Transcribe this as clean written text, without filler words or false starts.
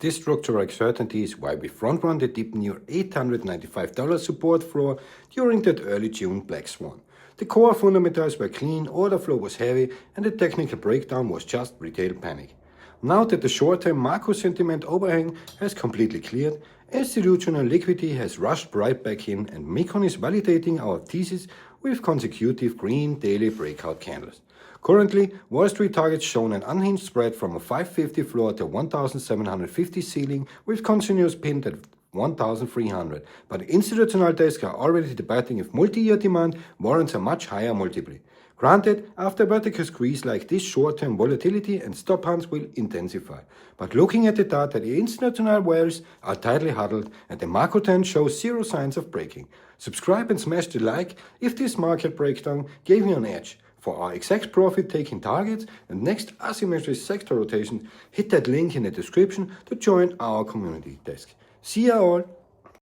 This structural uncertainty is why we front-run the dip near $895 support floor during that early June black swan. The core fundamentals were clean, order flow was heavy, and the technical breakdown was just retail panic. Now that the short-term macro sentiment overhang has completely cleared, institutional liquidity has rushed right back in, and Micron is validating our thesis with consecutive green daily breakout candles. Currently, Wall Street targets shown an unhinged spread from a 550 floor to 1,750 ceiling with continuous pin at 1,300, but institutional desks are already debating if multi-year demand warrants a much higher multiple. Granted, after a vertical squeeze like this, short-term volatility and stop hunts will intensify. But looking at the data, the institutional whales are tightly huddled and the macro trend shows zero signs of breaking. Subscribe and smash the like if this market breakdown gave you an edge. For our exact profit-taking targets and next asymmetric sector rotation, hit that link in the description to join our community desk. See you all!